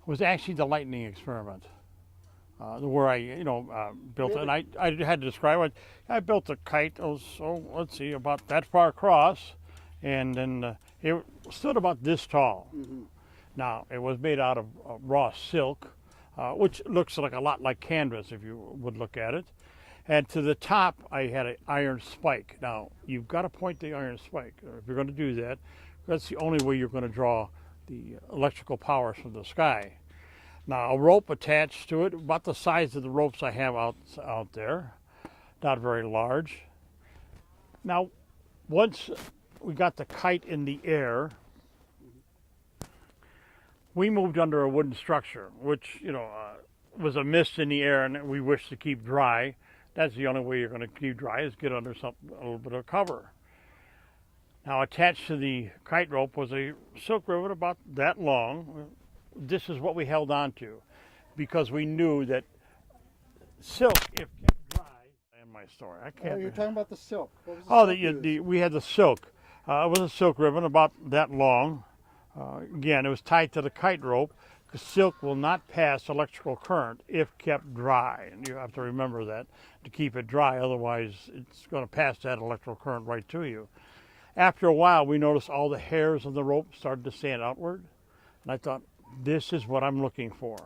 was actually the lightning experiment. Where I, built it, and I had to describe it. I built a kite. It was, let's see, about that far across, and then it stood about this tall. Now, it was made out of raw silk, which looks like a lot like canvas if you would look at it. And to the top, I had an iron spike. Now, you've got to point the iron spike. If you're going to do that, that's the only way you're going to draw the electrical powers from the sky. Now, a rope attached to it, about the size of the ropes I have out there, not very large. Now, once we got the kite in the air, we moved under a wooden structure, which, was a mist in the air and we wished to keep dry. That's the only way you're going to keep dry, is get under a little bit of cover. Now, attached to the kite rope was a silk ribbon about that long. This is what we held on to, because we knew that silk, if kept dry, and my story, I can't. Oh, you're talking about the silk. What was the silk we had the silk. It was a silk ribbon about that long. Again, it was tied to the kite rope, because silk will not pass electrical current if kept dry, and you have to remember that to keep it dry. Otherwise, it's going to pass that electrical current right to you. After a while, we noticed all the hairs on the rope started to stand outward, and I thought, this is what I'm looking for.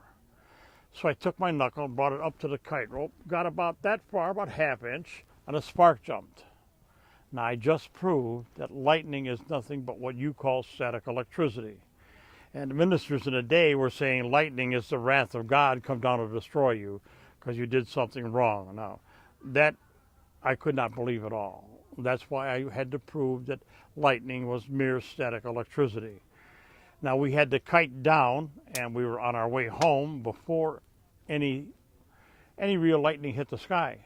So I took my knuckle and brought it up to the kite rope, got about that far, about ½ inch, and a spark jumped. Now, I just proved that lightning is nothing but what you call static electricity. And the ministers in the day were saying lightning is the wrath of God come down to destroy you because you did something wrong. Now, that I could not believe at all. That's why I had to prove that lightning was mere static electricity. Now, we had the kite down, and we were on our way home before any real lightning hit the sky.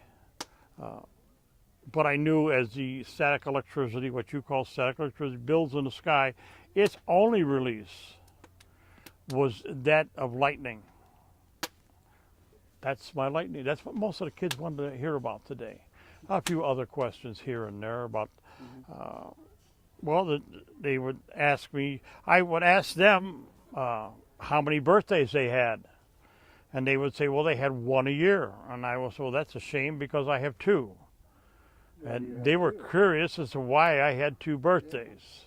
But I knew as the static electricity, what you call static electricity, builds in the sky, its only release was that of lightning. That's my lightning. That's what most of the kids wanted to hear about today. A few other questions here and there about they would ask me, I would ask them how many birthdays they had. And they would say, well, they had one a year. And I would say, well, that's a shame because I have two. And they were curious as to why I had two birthdays.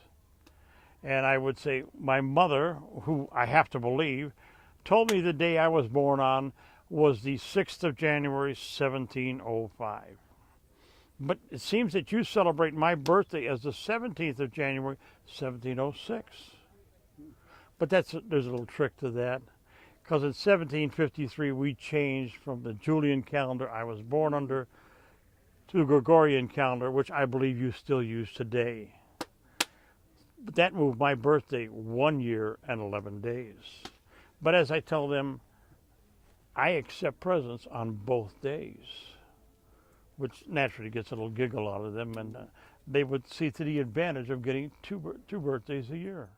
And I would say, my mother, who I have to believe, told me the day I was born on was the 6th of January, 1705. But it seems that you celebrate my birthday as the 17th of January, 1706. But there's a little trick to that, because in 1753 we changed from the Julian calendar I was born under to the Gregorian calendar, which I believe you still use today. But that moved my birthday 1 year and 11 days. But as I tell them, I accept presents on both days, which naturally gets a little giggle out of them, and they would see to the advantage of getting two birthdays a year.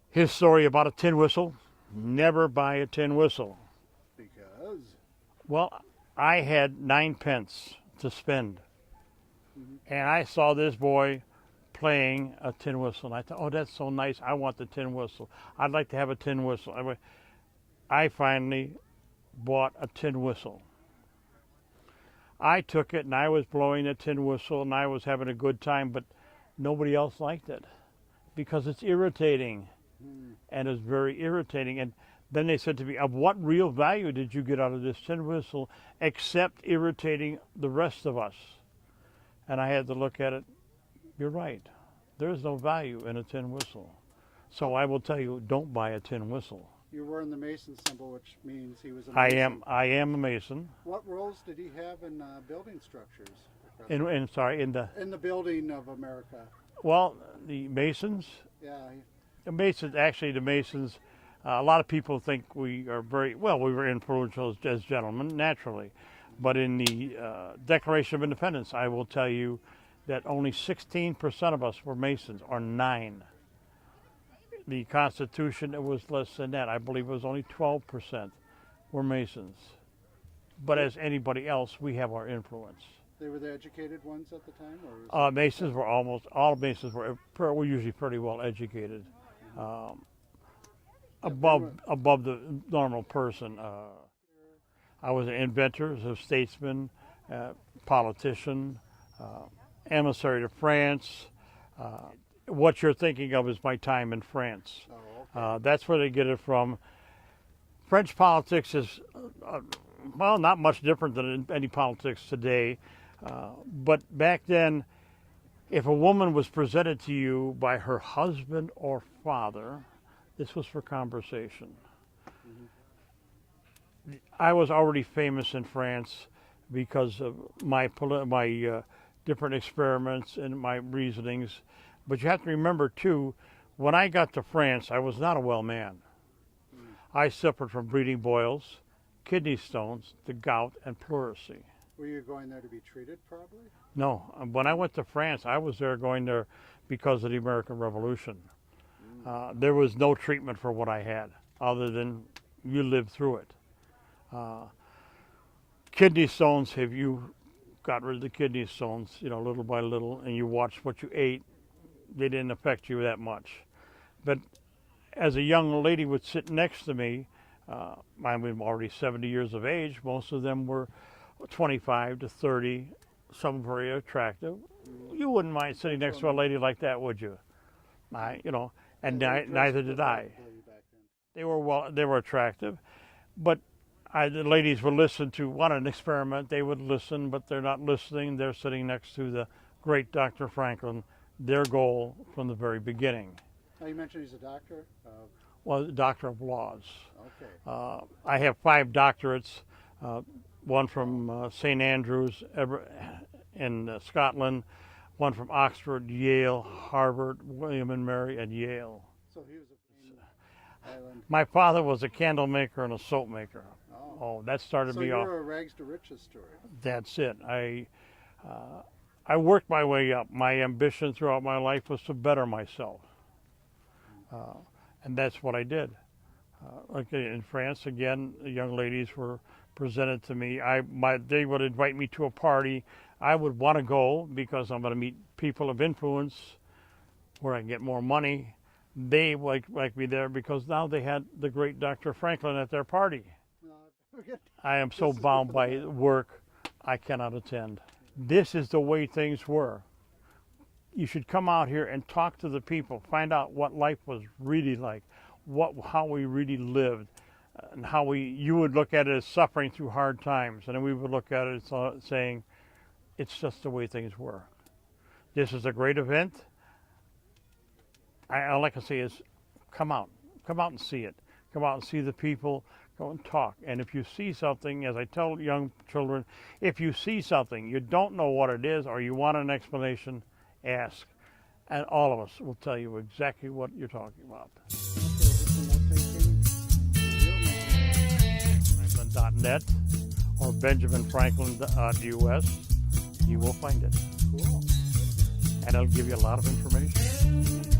His story about a tin whistle: never buy a tin whistle. Because? Well, I had 9 pence to spend, and I saw this boy playing a tin whistle, and I thought, oh, that's so nice, I want the tin whistle. I'd like to have a tin whistle. I finally bought a tin whistle. I took it and I was blowing a tin whistle and I was having a good time, but nobody else liked it because it's irritating, and it's very irritating. And then they said to me, of what real value did you get out of this tin whistle except irritating the rest of us? And I had to look at it. You're right. There's no value in a tin whistle. So I will tell you, don't buy a tin whistle. You're wearing the Mason symbol, which means he was a Mason. I am a Mason. What roles did he have in building structures? In the building of America. Well, the Masons. Yeah. The Masons. A lot of people think we are we were influential as gentlemen, naturally. But in the Declaration of Independence, I will tell you that only 16% of us were Masons, or 9. The Constitution, it was less than that. I believe it was only 12% were Masons. But as anybody else, we have our influence. They were the educated ones at the time? Or Masons were all Masons were usually pretty well educated. above the normal person. I was an inventor, a statesman, politician, emissary to France. What you're thinking of is my time in France. Oh, okay. That's where they get it from. French politics is, well, not much different than any politics today. But back then, if a woman was presented to you by her husband or father, this was for conversation. Mm-hmm. I was already famous in France because of my different experiments and my reasonings. But you have to remember, too, when I got to France, I was not a well man. I suffered from bleeding boils, kidney stones, the gout, and pleurisy. Were you going there to be treated, probably? No. When I went to France, I was going there because of the American Revolution. There was no treatment for what I had, other than you lived through it. Kidney stones, if you got rid of the kidney stones, little by little, and you watched what you ate, they didn't affect you that much. But as a young lady would sit next to me, I'm already 70 years of age, most of them were 25 to 30, some very attractive. You wouldn't mind sitting next to a lady like that, would you? Neither did I. They were attractive, but the ladies would listen to an experiment. They would listen, but they're not listening. They're sitting next to the great Dr. Franklin, their goal from the very beginning. Oh, you mentioned he's a doctor? Well, doctor of laws. Okay. I have 5 doctorates, one from St. Andrews in Scotland, one from Oxford, Yale, Harvard, William and Mary, and Yale. So he was a island. My father was a candle maker and a soap maker. Oh, that started me off. So you're a rags to riches story. That's it. I worked my way up. My ambition throughout my life was to better myself. And that's what I did. Like in France, again, the young ladies were presented to me. They would invite me to a party. I would want to go because I'm going to meet people of influence where I can get more money. They like me there because now they had the great Dr. Franklin at their party. I am so bound by work, I cannot attend. This is the way things were. You should come out here and talk to the people, find out what life was really like, how we really lived, and how you would look at it as suffering through hard times, and then we would look at it as saying, it's just the way things were. This is a great event. All I can say is, come out and see it. Come out and see the people, go and talk. And if you see something, as I tell young children, if you see something, you don't know what it is, or you want an explanation, ask, and all of us will tell you exactly what you're talking about. Franklin.net or BenjaminFranklin.us, you will find it. Cool. And it'll give you a lot of information.